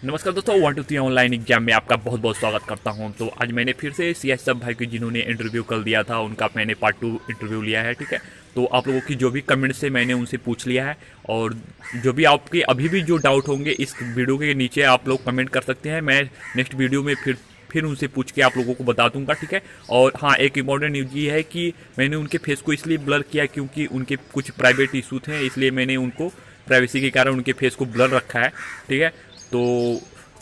नमस्कार दोस्तों, 1 2 3 online exam में आपका बहुत बहुत स्वागत करता हूं। तो आज मैंने फिर से सब भाई की जिन्होंने इंटरव्यू कर दिया था उनका मैंने पार्ट 2 इंटरव्यू लिया है। ठीक है, तो आप लोगों की जो भी कमेंट्स है मैंने उनसे पूछ लिया है। और जो भी आपके अभी भी जो डाउट होंगे इस वीडियो के नीचे आप लोग कमेंट कर सकते हैं। मैं नेक्स्ट वीडियो में फिर उनसे पूछ के आप लोगों को बता दूंगा। ठीक है, और हाँ, एक इम्पॉर्टेंट न्यूज़ ये है कि मैंने उनके फेस को इसलिए ब्लर किया क्योंकि उनके कुछ प्राइवेट इशू थे, इसलिए मैंने उनको प्राइवेसी के कारण उनके फेस को ब्लर रखा है। ठीक है, तो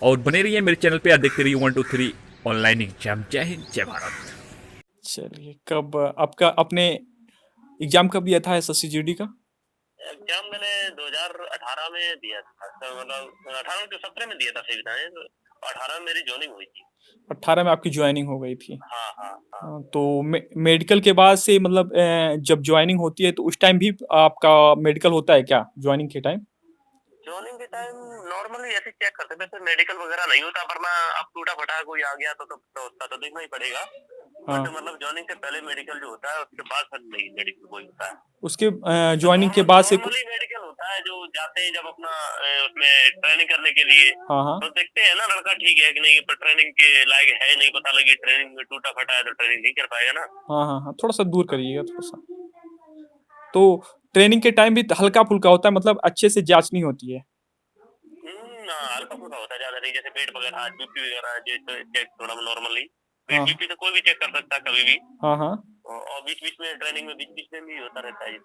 और बने रहिए मेरे चैनल पे, देखते रहिए 1 2 3 ऑनलाइन एग्जाम। जय हिंद, जय भारत। चलिए, कब आपका अपने एग्जाम कब दिया था एसएससी जीडी का? एग्जाम मैंने 2018 में दिया था, तो मतलब 18 के 17 में दिया था, सही बताएं तो 18 में मेरी ज्वाइनिंग हुई थी। 18 में आपकी ज्वाइनिंग हो गई थी। हाँ हाँ हाँ। तो मेडिकल के बाद से मतलब जब ज्वाइनिंग होती है तो उस टाइम भी आपका मेडिकल होता है क्या ज्वाइनिंग के टाइम? ज्वाइनिंग के टाइम नॉर्मली ऐसे चेक करते थे, तो मेडिकल वगैरह नहीं होता, वरना अब टूटा फटा कोई आ गया तो उसका तो देखना ही पड़ेगा। हाँ। बट मतलब ज्वाइनिंग से पहले मेडिकल जो होता है, उसके बाद फिर नहीं मेडिकल कोई होता है। उसके तो ज्वाइनिंग के बाद से नॉर्मली मेडिकल होता है, जो जाते हैं जब अपना उसमें ट्रेनिंग करने के लिए, हाँ हाँ तो देखते हैं ना लड़का ठीक है कि नहीं, पर ट्रेनिंग के लायक है नहीं, पता लगी ट्रेनिंग में टूटा फटा है तो ट्रेनिंग नहीं कर पाएगा ना। हाँ हाँ हाँ, थोड़ा सा दूर करिएगा थोड़ा सा। तो ट्रेनिंग के टाइम भी हल्का फुल्का होता है, मतलब अच्छे से जांच नहीं होती है। हल्का फुल्का होता है, ज्यादा नहीं। जैसे पेट वगैरह, बीपी वगैरह, जैसे चेक थोड़ा नॉर्मली पेट हाँ बीपी तो कोई भी चेक कर सकता है कभी भी। हाँ हाँ। और बीच बीच में ट्रेनिंग में बीच बीच में भी होता रहता है ये।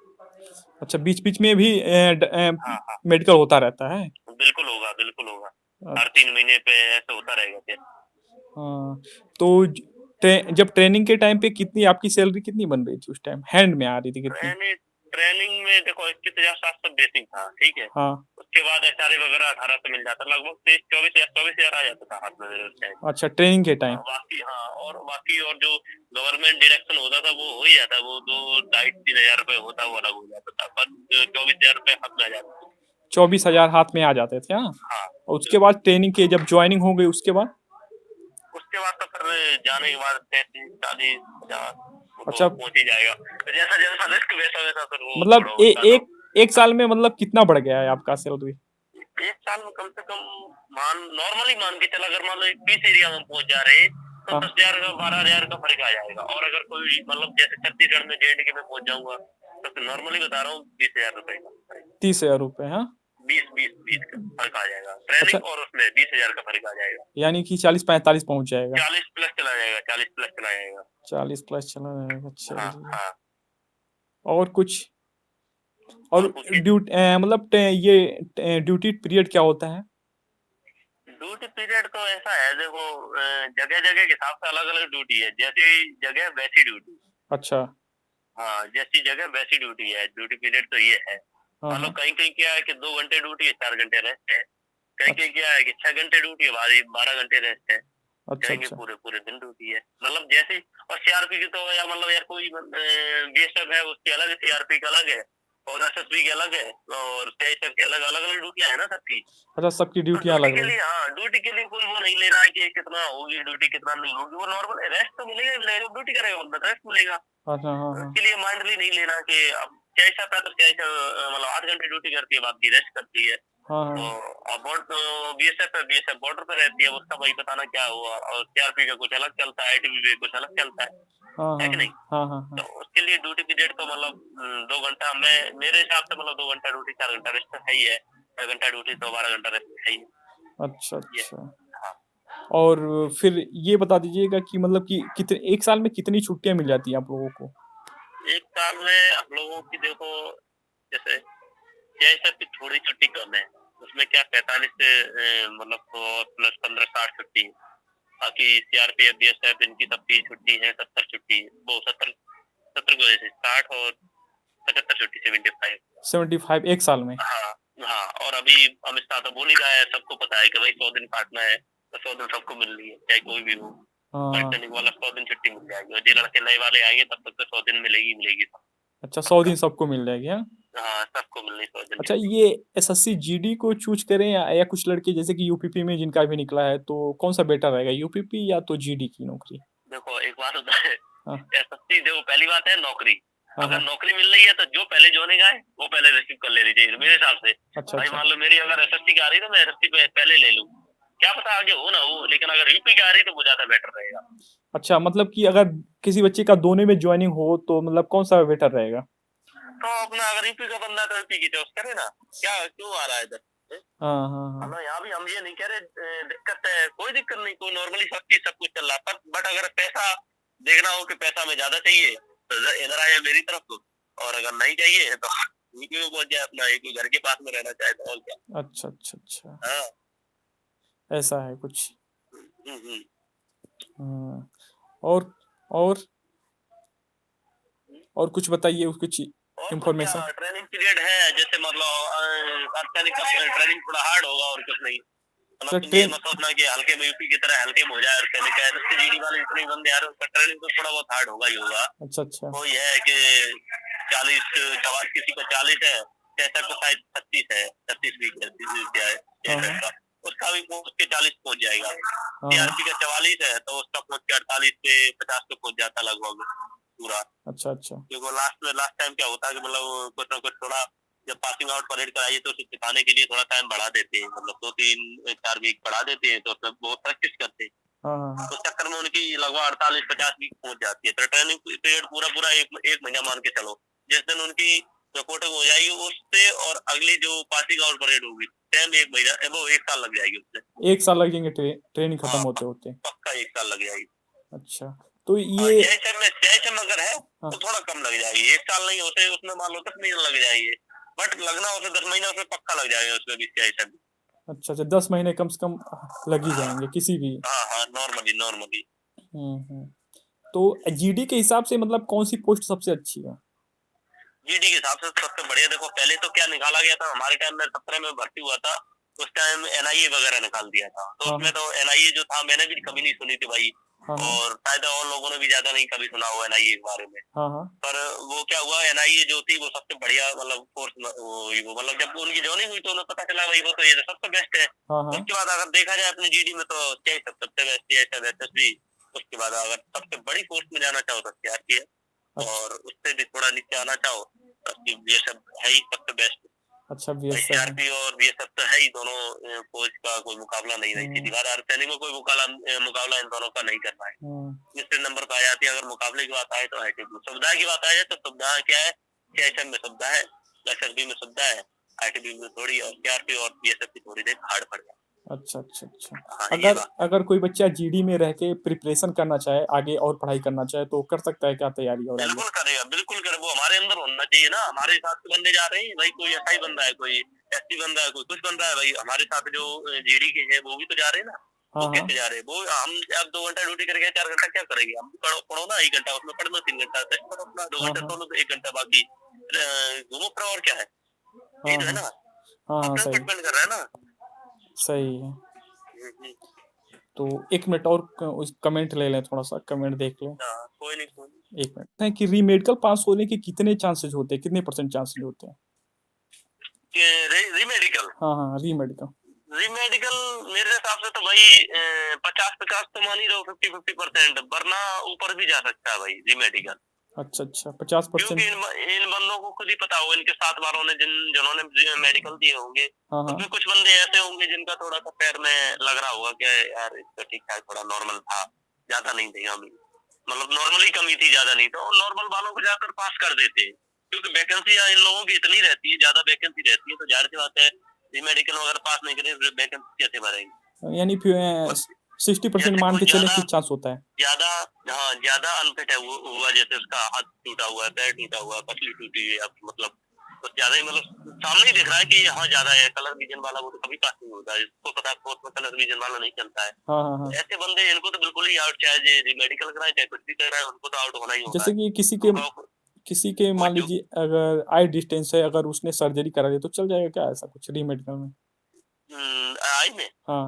अच्छा, बीच बीच में भी हाँ हाँ, मेडिकल होता रहता है। बिल्कुल होगा बिल्कुल होगा। हर अच्छा। 3 महीने पे ऐसे होता रहेगा फिर। हाँ, तो जब ट्रेनिंग के टाइम पे कितनी आपकी सैलरी कितनी बन रही थी उस टाइम, हैंड में आ रही थी कितनी? ट्रेनिंग ट्रेनिंग में देखो 21,700 बेसिक था, ठीक है। हाँ। उसके बाद एचआरए वगैरह 18 से मिल जाता, लगभग 23 24 हजार आ जाता था हाथ में मेरे उस टाइम। अच्छा, ट्रेनिंग के टाइम। बाकी हाँ, और बाकी और जो गवर्नमेंट डिडक्शन होता था वो हो ही जाता, वो 2 2.5 3 हजार रुपए होता, वो अलग हो जाता था, पर 24 हजार रुपए हाथ में आ जाते थे। 24,000 हाथ में आ जाते थे, हाँ। हाँ, और उसके बाद ट्रेनिंग के जब ज्वाइनिंग हो गई उसके बाद? उसके बाद तो फिर जाने के बाद 33 40 हजार वो तो अच्छा, पहुंच ही जाएगा। तो जैसा जैसा रिस्क वैसा वैसा फिर वो मतलब थोड़ा उसका तो। एक एक साल में मतलब कितना बढ़ गया है आपका सैलरी? एक साल में कम से कम नॉर्मली मान के चला, अगर मान लो 20 एरिया में पहुंच जा रहे तो हाँ। 10 हजार का 12 हजार का फर्क आ जाएगा। और अगर कोई मतलब जैसे छत्तीसगढ़ में जेएंडके में पहुंच जाऊंगा तो फिर नॉर्मली बता रहा हूँ 20 हजार रुपए का, 30,000 रुपये, हाँ। 20 20 20 का फर्क आ जाएगा, अच्छा, ट्रेनिंग और उसमें 20 हजार का फर्क आ जाएगा। यानी कि 40-45 पहुंच जाएगा। 40 प्लस चला जाएगा, 40 प्लस चला जाएगा। 40 प्लस चला जाएगा, हाँ चलिए। हाँ। और कुछ? और और पूछिए। मतलब ये ड्यूटी पीरियड क्या होता है? ड्यूटी पीरियड तो ऐसा है, देखो जगह जगह के हिसाब से अलग अलग ड्यूटी है, जैसी जगह वैसी ड्यूटी। अच्छा। हाँ, जैसी जगह वैसी ड्यूटी है, ड्यूटी पीरियड तो ये है। हाँ मतलब हाँ। कहीं कहीं क्या है कि 2 घंटे ड्यूटी है, 4 घंटे रेस्ट है। कहीं अच्छा कहीं क्या है कि 6 घंटे ड्यूटी है, 12 घंटे रेस्ट है। अच्छा। कहीं की अच्छा पूरे पूरे दिन ड्यूटी है, मतलब जैसी। और सीआरपी की तो या मतलब यार कोई बीएसएफ है उसकी अलग है, सीआरपी का अलग है, और एसएसबी की अलग है, और सीआईएसएफ की अलग अलग अलग ड्यूटियां है ना सबकी। अच्छा, सबकी तो ड्यूटियां ड्यूटी अलग के अलग। लिए, हाँ, ड्यूटी के लिए कोई वो नहीं ले रहा है कि कितना होगी ड्यूटी कितना नहीं होगी, वो नॉर्मल रेस्ट तो मिलेगा ही मिलेगा, ड्यूटी करेगा बंदा रेस्ट मिलेगा। अच्छा, हाँ हाँ। उसके लिए माइंडली नहीं लेना कि अब क्या ऐसा है तो क्या ऐसा, मतलब 8 घंटे ड्यूटी करती है, बाकी रेस्ट करती है। हाँ तो हाँ। अब बीएसएफ है, बीएसएफ बॉर्डर पे रहती है, उसका वही पता ना क्या हुआ। और सीआरपी का कुछ अलग चलता है, आईटीबीपी कुछ अलग चलता हाँ है हाँ कि हाँ नहीं। हाँ हाँ तो हाँ। उसके लिए ड्यूटी पीरियड तो मतलब 2 घंटा, मैं मेरे हिसाब से मतलब 2 घंटा ड्यूटी 4 घंटा रेस्ट है ही है। 6 घंटा ड्यूटी तो 12 घंटा रेस्ट है ही अच्छा ये। अच्छा। हाँ, और फिर ये बता दीजिएगा कि मतलब कि कितने एक साल में कितनी छुट्टियां मिल जाती हैं आप लोगों को? एक साल में हम लोगों की देखो, जैसे जैसे की थोड़ी छुट्टी कम है, उसमें क्या 45 से मतलब प्लस 15 60 छुट्टी है। बाकी सीआरपीएफ बीएसएफ इनकी सबकी छुट्टी है, 70 छुट्टी है, वो 70 70 की वजह से 60 और 75 छुट्टी, 75। 75 एक साल में? हाँ हाँ। और अभी अमित शाह तो बोल ही रहा है, सबको पता है कि भाई 100 दिन काटना है, तो 100 दिन सबको मिल रही है, चाहे कोई भी हो। हाँ। सैनिक वाला 100 दिन छुट्टी मिल जाएगी, और जो लड़के नए वाले आएंगे तब तक तो 100 दिन मिलेगी मिलेगी अच्छा, 100 दिन सबका। सबको मिल जाएगी, हाँ। हाँ, सबको मिल रही 100 दिन अच्छा, छुट्टी। ये एसएससी जीडी को चूज करें या कुछ लड़के जैसे कि यूपीपी में जिनका भी निकला है, तो कौन सा बेटर रहेगा, यूपीपी या तो जीडी की नौकरी? देखो एक बात होता है, हाँ एसएससी देखो पहली बात है नौकरी। हाँ अगर हाँ। नौकरी मिल रही है तो जो पहले ज्वाइनिंग आए वो पहले रिसीव कर लेनी चाहिए मेरे हिसाब से। अच्छा भाई अच्छा। मान लो मेरी अगर एसएससी की आ रही है तो मैं एसएससी पे पहले ले लूँ। क्या पता आगे हो ना हो, लेकिन अगर यूपी की आ रही तो वो ज्यादा बेटर रहेगा। अच्छा, मतलब कि अगर किसी बच्चे का दोनों में ज्वाइनिंग हो तो मतलब कौन सा बेटर रहेगा? तो अपना अगर यूपी का बंदा है तो यूपी की चॉइस करे ना, क्या क्यों आ रहा है इधर। हाँ हाँ हाँ। मतलब यहाँ भी हम ये नहीं कह रहे दिक्कत है, कोई दिक्कत नहीं, कोई नॉर्मली सब चीज सब कुछ चल रहा है, बट अगर पैसा देखना हो कि पैसा में ज्यादा चाहिए तो इधर आए मेरी तरफ को, और अगर नहीं चाहिए तो यूपी में पहुंच जाए, अपना एक घर के पास में रहना चाहे तो, और क्या। अच्छा अच्छा अच्छा, हाँ। ऐसा है कुछ। हम्म। हाँ। और और और कुछ बताइए, कुछ और तो क्या, इंफॉर्मेशन। ट्रेनिंग पीरियड है, जैसे मतलब अर्चनिक का ट्रेनिंग थोड़ा हार्ड होगा और कुछ नहीं। मतलब अच्छा, तुम ये ट्रेन। मत सोचना कि हल्के में यूपी की तरह हल्के में हो जाए अर्चनिक है, उससे जीडी वाले इतने बंदे आ रहे हैं, उसका ट्रेनिंग तो थोड़ा बहुत हार्ड होगा ही होगा। अच्छा अच्छा। वो ये है कि 40 सवाल, किसी को 40 है, कैसर को शायद 36 है, 36 वीक है, 36 वीक है हाँ कैसर हाँ का, उसका भी पहुंच के 40 पहुंच जाएगा। हाँ हाँ। टीआरपी का 44 है तो उसका पहुंच के 48 से 50 पे पहुंच जाता लगभग पूरा। अच्छा अच्छा। क्योंकि लास्ट टाइम क्या होता है कि मतलब कुछ ना कुछ थोड़ा, जब पासिंग आउट परेड कराइए तो उसे सिखाने के लिए थोड़ा टाइम बढ़ा देते हैं, मतलब 2-3-4 वीक बढ़ा देते हैं, तो उसमें बहुत प्रैक्टिस करते हैं। हाँ हाँ हाँ। तो चक्कर में उनकी लगभग 48-50 वीक पहुंच जाती है, तो ट्रेनिंग पीरियड पूरा पूरा एक महीना मान के चलो। जिस दिन उनकी रिपोर्टिंग हो जाएगी उससे और अगली जो पासिंग आउट परेड होगी, टाइम एक महीना वो 1 साल लग जाएगी उससे। 1 साल लग जाएंगे ट्रेनिंग खत्म हाँ, होते होते? पक्का 1 साल लग जाएगी। अच्छा, तो हाँ, ये। जैसे में अगर है हाँ। तो थोड़ा कम लग जाएगी, 1 साल नहीं होते उसमें मान लो 10 महीने लग जाएंगे, बट लगना उसे 10 महीना उसमें पक्का लग जाएगा उसमें भी जैसे में। अच्छा अच्छा, 10 महीने कम से कम लग ही जाएंगे किसी भी। हाँ हाँ, नॉर्मली नॉर्मली। हम्म। तो जीडी के हिसाब से मतलब कौन सी पोस्ट सबसे अच्छी है? जीडी के हिसाब से सबसे बढ़िया, देखो पहले तो क्या निकाला गया था, हमारे टाइम में 17 में भर्ती हुआ था, उस टाइम एनआईए वगैरह निकाल दिया था, तो हाँ उसमें तो एनआईए जो था मैंने भी कभी नहीं सुनी थी भाई, हाँ हाँ और शायद और लोगों ने भी ज्यादा नहीं कभी सुना हुआ एनआईए के बारे में। हाँ हाँ पर वो क्या हुआ, एनआईए जो थी वो सबसे बढ़िया मतलब फोर्स, वो मतलब जब उनकी ज्वाइनिंग हुई तो उन्हें पता चला भाई वो तो ये सबसे बेस्ट है। हाँ हाँ। उसके बाद अगर देखा जाए अपनी जीडी में तो क्या सबसे बेस्ट है एसएसबी। उसके बाद अगर सबसे बड़ी पोस्ट में जाना चाहो तो सीआरपी है, अच्छा और उससे भी थोड़ा नीचे आना चाहो तो बीएसएफ है ही सबसे बेस्ट। अच्छा, बीएसएफ है। सीआरपी और बीएसएफ तो है ही, दोनों फौज का कोई मुकाबला नहीं, नहीं सीधी बात, सैनिक में कोई मुकाबला इन दोनों का नहीं करना है। तीसरे नंबर पर आ जाती है अगर मुकाबले की बात आए तो आईटीबी। सुविधा की बात आए तो सुविधा क्या है, सीएसएफ में सुविधा है, एसएसबी में सुविधा है, आईटीबी में थोड़ी, और सीआरपी और बीएसएफ की थोड़ी देर हार्ड पड़ जाए। अच्छा अच्छा अच्छा। हाँ, ये अगर बात। अगर कोई बच्चा जीडी में रह के प्रिपरेशन करना चाहे, आगे और पढ़ाई करना चाहे, तो कर सकता है क्या तैयारी और आगे? बिल्कुल करेगा, बिल्कुल करे, वो हमारे अंदर होना चाहिए ना, हमारे हिसाब से बंदे जा रहे हैं भाई, कोई एसआई बंदा है, कोई एसटी बंदा है, कोई कुछ बंदा है भाई, हमारे साथ जो जीडी के हैं वो भी तो जा रहे हैं ना। हाँ वो हाँ कैसे जा रहे हैं, वो हम अब 2 घंटा ड्यूटी करके 4 घंटा क्या करेंगे, हम पढ़ो ना 1 घंटा, उसमें पढ़ लो 3 घंटा, टेस्ट करो अपना 2 हाँ घंटा, हाँ सो लो 1 घंटा, बाकी घूमो फिरो, और क्या है, यही हाँ तो है हाँ ना, हाँ हाँ, अपने ऊपर सही डिपेंड कर रहा है ना। सही है। हम्म। तो 1 मिनट और उस कमेंट ले लें, थोड़ा सा कमेंट देख लें। हाँ, कोई नहीं कोई नहीं। 1 मिनट है कि रीमेडिकल पास होने के कितने चांसेस होते हैं, कितने परसेंट चांसेस होते हैं? रीमेडिकल, हाँ हाँ, रीमेडिकल। रीमेडिकल मेरे हिसाब से तो भाई 50-50 तो मान ही रहो, 50-50%, वरना ऊपर भी जा सकता है भाई रीमेडिकल। अच्छा अच्छा, क्योंकि 50%। इन बंदों को खुद ही पता होगा, इनके साथ वालों ने जिन्होंने मेडिकल दिए होंगे, हाँ हाँ उसमें कुछ बंदे ऐसे होंगे जिनका थोड़ा सा पैर में लग रहा होगा कि यार इसका ठीक ठाक थोड़ा नॉर्मल था, ज्यादा नहीं थी हमें, मतलब नॉर्मली कमी थी, ज्यादा नहीं, तो नॉर्मल वालों को जाकर पास कर देते हैं। क्योंकि वैकेंसी इन लोगों की इतनी रहती है, ज्यादा वैकेंसी रहती है, तो जाहिर सी बात है मेडिकल अगर पास नहीं करें वैकेंसी कैसे भरेंगे। यानी फिर 60% जैसे मान कोई के चले ज्यादा कि चांस होता है। ज्यादा हाँ ज्यादा अनफिट है वो हुआ, जैसे उसका हाथ टूटा हुआ है, पैर टूटा हुआ है, पसली टूटी है, अब मतलब तो ज्यादा ही, मतलब सामने ही दिख रहा है कि हाँ ज्यादा है, कलर विजन वाला वो तो कभी पास नहीं होता है, इसको पता है स्पोर्ट्स में कलर विजन वाला नहीं चलता है। हाँ हाँ हाँ। तो ऐसे बंदे इनको तो बिल्कुल ही आउट, चाहे मेडिकल कराए चाहे कुछ भी कराए, उनको तो आउट होना ही होना जैसे है। कि उनका किसी के वो मान जो लीजिए अगर आई डिस्टेंस है, अगर उसने सर्जरी करा ली तो चल जाएगा क्या, ऐसा कुछ रीमेडिकल में? आई में हाँ।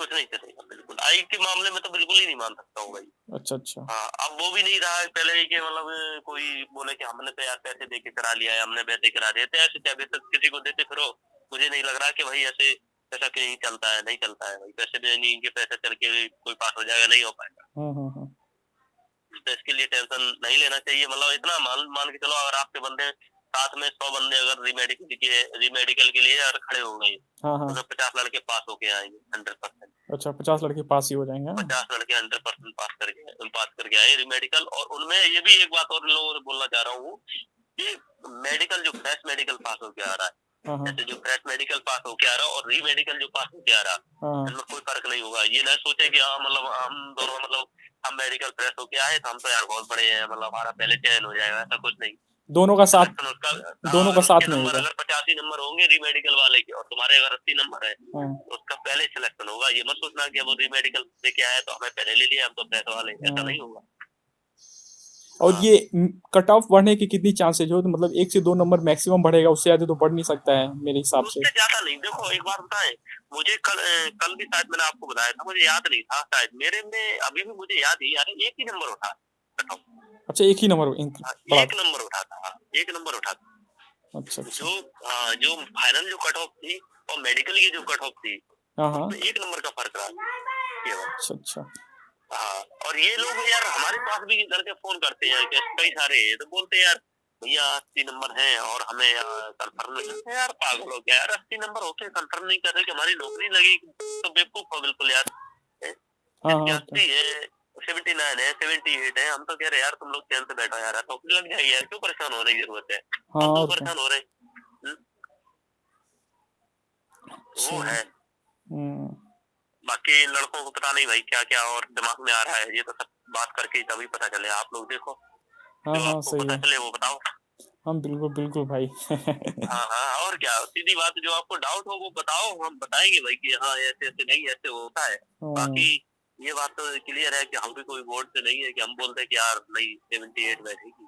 कुछ नहीं चलेगा, बिल्कुल आई के मामले में तो बिल्कुल ही नहीं मान सकता हूँ भाई। अच्छा अच्छा। हाँ, अब वो भी नहीं रहा है पहले ही कि मतलब कोई बोले कि हमने तो यार पैसे दे के करा लिया है, हमने वैसे करा दिया, तो ऐसे क्या वैसे किसी को देते फिरो, मुझे नहीं लग रहा कि भाई ऐसे पैसा कहीं चलता है, नहीं चलता है भाई, पैसे देने के पैसे चल के भी कोई पास हो जाएगा, नहीं हो पाएगा। हाँ। तो इसके लिए टेंशन नहीं लेना चाहिए, मतलब इतना मान मान के चलो, अगर आपके बंदे साथ में 100 बंदे अगर रीमेडिकल के लिए अगर खड़े हो गए हाँ हाँ तो 50 लड़के पास होके आएंगे 100%। अच्छा 50 लड़के पास ही हो जाएंगे। हाँ 50 लड़के 100% पास करके आए रिमेडिकल। और उनमें ये भी एक बात और लोगों से बोलना चाह रहा हूँ कि मेडिकल जो फ्रेश मेडिकल पास होके आ रहा है, हाँ हाँ जैसे जो फ्रेश मेडिकल पास होके आ रहा है और रीमेडिकल जो पास होके आ रहा है, हाँ इनमें कोई फर्क नहीं होगा। ये ना सोचे कि हाँ मतलब हम दोनों मतलब हम मेडिकल फ्रेश होके आए तो हम तो यार बहुत बड़े हैं, मतलब हमारा पहले चयन हो जाएगा, ऐसा कुछ नहीं। दोनों का साथ सिलेक्शन उसका दोनों का अगर साथ उसके में नंबर होगा। अगर 85 नंबर होंगे रीमेडिकल वाले के और तुम्हारे अगर 80 नंबर है हाँ तो उसका पहले सिलेक्शन होगा। ये मत सोचना कि वो रीमेडिकल लेके आया तो हमें पहले ले लिया हम तो फ्रेश वाले, ऐसा हाँ। नहीं होगा। और हाँ ये कट ऑफ बढ़ने की कितनी चांसेज हो, तो मतलब 1 से 2 नंबर मैक्सिमम बढ़ेगा, उससे ज्यादा तो बढ़ नहीं सकता है मेरे हिसाब से। उससे ज्यादा नहीं। देखो एक बात बताएं, मुझे कल भी शायद मैंने आपको बताया था, मुझे याद नहीं था शायद, मेरे में अभी भी मुझे याद ही यार एक ही नंबर उठा कट ऑफ। अच्छा एक ही नंबर बढ़ा। एक नंबर उठा था, हाँ, एक नंबर उठा था। अच्छा अच्छा जो फाइनल जो कट ऑफ थी और मेडिकल की जो कट ऑफ थी हाँ हाँ उसमें 1 नंबर का फर्क रहा केवल। अच्छा अच्छा हाँ, और ये लोग यार हमारे पास भी लड़के फोन करते हैं कि कई सारे हैं, तो बोलते हैं यार भैया 80 नंबर हैं और हमें कंफर्म नहीं करते। यार पागल हो गया यार, 80 नंबर होते कंफर्म नहीं कर रहे कि हमारी नौकरी लगेगी, तो बेवकूफ हो बिल्कुल यार। हाँ हाँ 80 है, 79 है, 78 है, हम तो कह रहे यार तुम लोग चैन से बैठो यार, नौकरी लग जाएगी यार, क्यों परेशान होने की जरूरत है। हाँ हम तो और क्या। परेशान हो रहे हैं। अच्छा वो है। हम्म बाकी लड़कों को पता नहीं भाई क्या क्या और दिमाग में आ रहा है, ये तो सब बात करके ही तभी पता चले। आप लोग देखो हाँ जो हाँ आपको सही पता है। चले वो बताओ। हम बिल्कुल बिल्कुल भाई हाँ हाँ, और क्या, सीधी बात, जो आपको डाउट हो वो बताओ, हम बताएंगे भाई कि हाँ ऐसे ऐसे नहीं ऐसे होता है। बाकी ये बात तो क्लियर है कि हम भी कोई बोर्ड से नहीं है कि हम बोलते हैं कि यार नहीं 78 बैठेगी,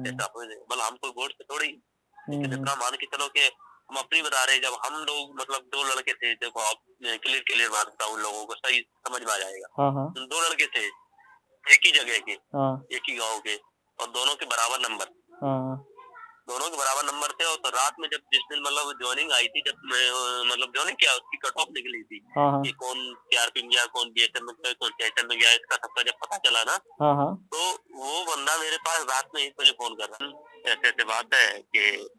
ऐसा हो जाए, मतलब हम कोई बोर्ड से थोड़ी। लेकिन इतना मान के चलो कि हम अपनी बता रहे हैं, जब हम लोग मतलब 2 लड़के थे, देखो आप क्लियर बात उन लोगों को सही समझ में आ जाएगा। हाँ हाँ 2 लड़के थे एक ही जगह के, हाँ एक ही गांव के, और दोनों के बराबर नंबर, हाँ दोनों के बराबर नंबर थे। और तो रात में जब जिस दिन मतलब ज्वाइनिंग आई थी, जब मतलब ज्वाइनिंग क्या उसकी कट ऑफ निकली थी हाँ हाँ कि कौन सीआरपी में गया, कौन बीएसएफ में गया, कौन सीआईएसएफ में गया, इसका सबका जब पता चला ना, हाँ हाँ तो वो बंदा मेरे पास रात में 1 बजे फोन कर रहा है, ऐसे ऐसे बात है कि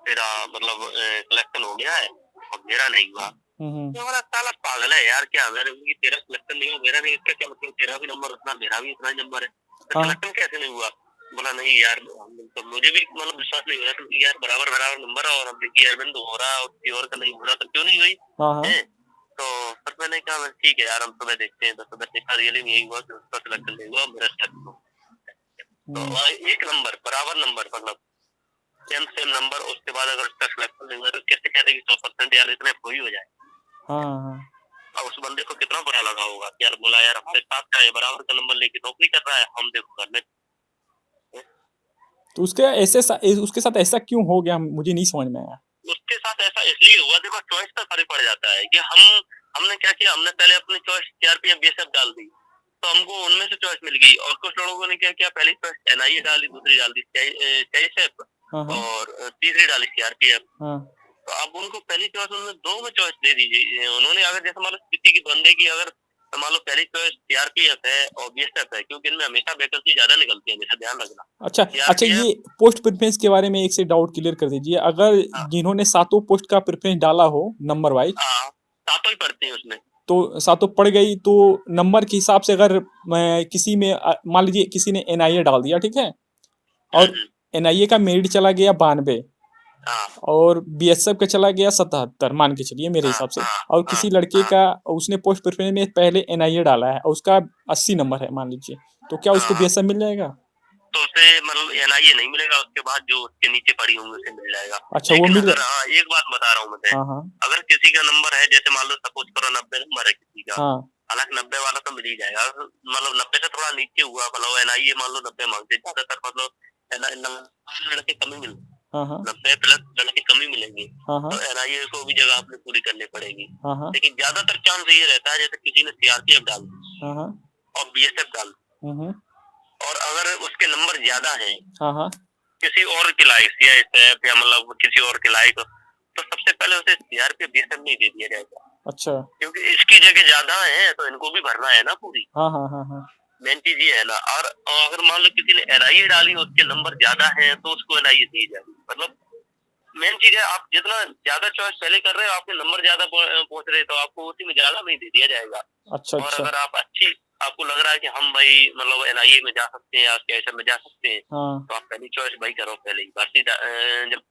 तेरा मतलब सिलेक्शन हो गया है और मेरा नहीं हुआ। तो हमारा साला पागल है यार, क्या मैंने तेरा सिलेक्शन नहीं हुआ मेरा नहीं, इसका क्या मतलब, तेरा भी नंबर उतना मेरा भी इतना नंबर है, तो सिलेक्शन कैसे नहीं हुआ। बोला नहीं यार, तो मुझे भी मतलब विश्वास नहीं हो रहा था यार, बराबर बराबर नंबर है और हम देखिए अरविंद हो रहा है और किसी और का नहीं हो रहा, तो क्यों नहीं हुई है। तो फिर मैंने कहा ठीक है यार, हम सुबह देखते हैं। तो सुबह देखा रियली में यही हुआ कि उसका सिलेक्शन नहीं हुआ, मेरा सिलेक्शन हुआ। तो 1 नंबर बराबर नंबर, मतलब सेम नंबर, उसके बाद अगर उसका सिलेक्शन नहीं हुआ तो कैसे कहते कि 100% यार इतने हो ही हो जाए। अब उस बंदे को कितना बुरा लगा होगा कि यार बोला यार हमारे साथ का है, बराबर का नंबर लेके नौकरी कर रहा है, हम देखो घर में। तो उसके साथ ऐसा क्यों हो गया, मुझे नहीं समझ में आया। उसके साथ ऐसा इसलिए हुआ, देखो चॉइस का फर्क पड़ जाता है कि हमने क्या किया, हमने पहले अपनी चॉइस सीआरपीएफ बीएसएफ डाल दी, तो हमको उनमें से चॉइस मिल गई। और कुछ लोगों ने क्या किया, पहली चॉइस एनआईए डाली, दूसरी डाल दी सीआईएसएफ और तीसरी डाली सीआरपीएफ। तो अब उनको पहली चॉइस उन्होंने 2 में चॉइस दे दीजिए उन्होंने। अगर जैसे मान लो किसी की बंदे की अगर मान लो पहली चॉइस सीआरपीएफ है और बीएसएफ है, क्योंकि इनमें हमेशा वैकेंसी ज्यादा निकलती है, हमेशा ध्यान रखना। अच्छा ये पोस्ट प्रेफरेंस के बारे में एक से डाउट क्लियर कर दीजिए। अगर जिन्होंने 7 पोस्ट का प्रेफरेंस डाला हो नंबर वाइज, 7 ही पड़ती है उसमें, तो 7 पड़ गई, तो नंबर के हिसाब से अगर किसी में मान लीजिए किसी ने एनआईए डाल दिया, ठीक है, और एनआईए का मेरिट चला गया 92 और बीएसएफ का चला गया 77 मान के चलिए मेरे हिसाब से, और किसी लड़के का उसने पोस्ट प्रेफरेंस में पहले एनआईए डाला है और उसका 80 नंबर है मान लीजिए, तो क्या उसको बीएसएफ मिल जाएगा? तो उसे मतलब एनआईए नहीं मिलेगा, उसके बाद जो उसके नीचे पड़ी होंगे उसे मिल जाएगा। अच्छा वो मिल जाएगा। एक बात बता रहा हूँ मैं, अगर किसी का नंबर है, जैसे मान लो सपोज करो 90 नंबर है किसी का, हालांकि 90 वाला तो मिल ही जाएगा, मतलब 90 से थोड़ा नीचे हुआ, मतलब एनआईए मान लो 90 मांगते, ज्यादातर मतलब लड़के कम ही मिलते, 90 प्लस लड़के कम ही मिलेंगे, तो एनआईए को भी जगह आपने पूरी करनी पड़ेगी। लेकिन ज्यादातर चांस ये रहता है जैसे किसी ने सीआरपीएफ डाल दी और बीएसएफ डाल दी, और अगर उसके नंबर ज्यादा हैं किसी और के लायक सीआईएसएफ या मतलब किसी और के लायक, तो सबसे पहले उसे सीआरपीएफ बीएसएफ नहीं दे दिया जाएगा। अच्छा, क्योंकि इसकी जगह ज्यादा है तो इनको भी भरना है ना पूरी। मेन चीज ये है ना। और अगर मान लो किसी ने एनआईए डाली, उसके नंबर ज्यादा हैं तो उसको एनआईए दी जाएगी, मतलब मेन चीज है, आप जितना ज्यादा चॉइस पहले कर रहे हो, आपके नंबर ज्यादा पहुंच रहे हैं, तो आपको उसी में ज्यादा में ही दे दिया जाएगा। अच्छा और अच्छा। अगर आपको लग रहा है कि हम भाई मतलब एनआईए में जा सकते हैं या कैसे में जा सकते हैं, हाँ तो आप पहली चॉइस भाई करो। पहले ही भर्ती जब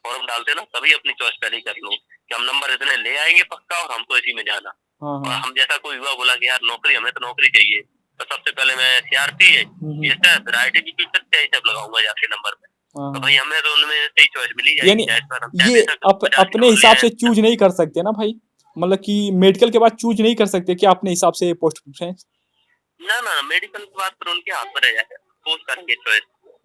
फॉर्म डालते हो ना, तभी अपनी चॉइस पहले ही कर लो कि हम नंबर इतने ले आएंगे पक्का, और हमको इसी में जाना। हाँ और हाँ। हम जैसा कोई हुआ बोला कि यार नौकरी, हमें तो नौकरी चाहिए, तो सबसे पहले मैं सीआरपी है ये सब, फिर आईटीबीपी, फिर यही सब लगाऊंगा जाके नंबर में। हाँ तो हाँ। भाई हमें तो उनमें सही चॉइस मिली जाएगी। यानी चाहे इस बार हम चाहे ये बेशक 50 के अपने नंबर ले हिसाब से आए। चूज नहीं कर सकते ना भाई, मतलब कि मेडिकल के बाद चूज नहीं कर सकते क्या अपने हिसाब से पोस्ट प्रेफरेंस? ना ना, मेडिकल के बाद फिर उनके हाथ पर रह जाएगा, पोस्ट करेंगे चॉइस।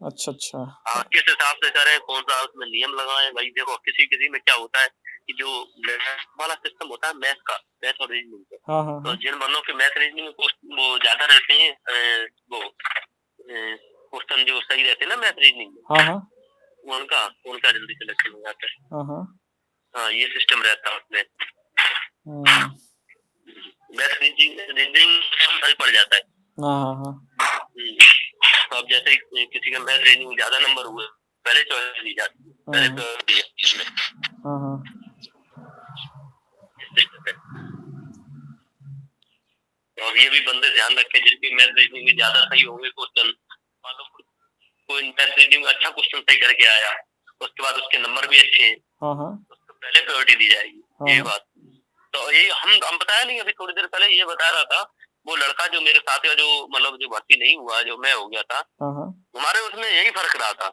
अच्छा अच्छा। हाँ, किस हिसाब से करें, कौन सा उसमें नियम लगाएं। भाई देखो, किसी किसी में क्या होता है कि जो मैथ वाला सिस्टम होता है, मैथ का, मैथ और रीजनिंग का, हाँ हाँ तो हाँ। जिन बंदों के मैथ रीजनिंग में वो ज्यादा रहते हैं, वो क्वेश्चन जो सही रहते हैं ना मैथ रीजनिंग में, हाँ हाँ। उनका उनका जल्दी सिलेक्शन हो जाता है। हाँ हाँ। हाँ, ये सिस्टम रहता है उसमें। हाँ मैथ रीजनिंग फर्क पड़ जाता है। हाँ हाँ हाँ। तो अब जैसे किसी का मैथ रीजनिंग ज्यादा नंबर हुए, पहले चॉइस दी जाती है, पहले हाँ तो दी जाती है इसमें। हाँ हाँ। तो अब ये भी बंदे ध्यान रखें जिनकी मैथ रीजनिंग में ज्यादा सही होंगे क्वेश्चन। मान लो कोई मैथ रीजनिंग में अच्छा क्वेश्चन सही करके आया, उसके बाद उसके नंबर भी अच्छे हैं, हाँ हाँ। तो उसको पहले प्रायोरिटी दी जाएगी। हाँ ये हाँ। बात, तो ये हम बताया नहीं, अभी थोड़ी देर पहले ये बता रहा था, वो लड़का जो मेरे साथ का, जो मतलब जो भर्ती नहीं हुआ, जो मैं हो गया था, हाँ हाँ। हमारे उसमें यही फर्क रहा था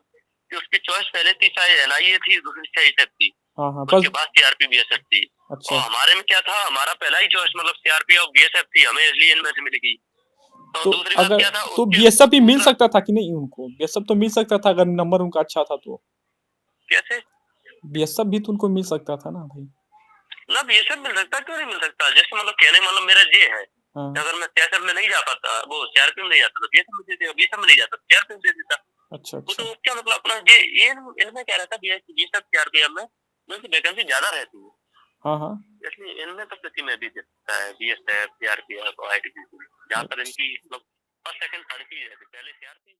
कि उसकी चॉइस पहले थी, चाहे एनआईए थी, दूसरी चाहे एसएफ थी, हाँ हाँ। उसके बस। बाद सीआरपी बीएसएफ थी। अच्छा। और हमारे में क्या था, हमारा पहला ही चॉइस मतलब सीआरपी और बीएसएफ थी, हमें इसलिए इनमें से मिल गई। तो तो दूसरी बात अगर क्या था, तो उसके बीएसएफ भी मिल दूसरा सकता था कि नहीं उनको? बीएसएफ तो मिल सकता था अगर नंबर उनका अच्छा था तो। कैसे बीएसएफ भी तो उनको मिल सकता था ना भाई। ना, बीएसएफ मिल सकता, क्यों नहीं मिल सकता? जैसे मतलब कहने मतलब मेरा ये है, हाँ। अगर मैं सीएसएफ में नहीं जा पाता, वो सीआरपी में नहीं जाता, तो बीएसएफ में दे देता, बीएसएफ में नहीं जाता सीआरपी में दे देता। अच्छा वो अच्छा। तो क्या मतलब अपना ये इनमें क्या रहता है, बीएसएफ सीआरपी में उनकी वैकेंसी ज्यादा रहती है, हाँ हाँ। इसलिए इनमें तो किसी में भी दे सकता है, बीएसएफ सीआरपी और आईटीबीपी, जहाँ पर इनकी मतलब फर्स्ट सेकंड थर्ड की रहती है, पहले सीआरपी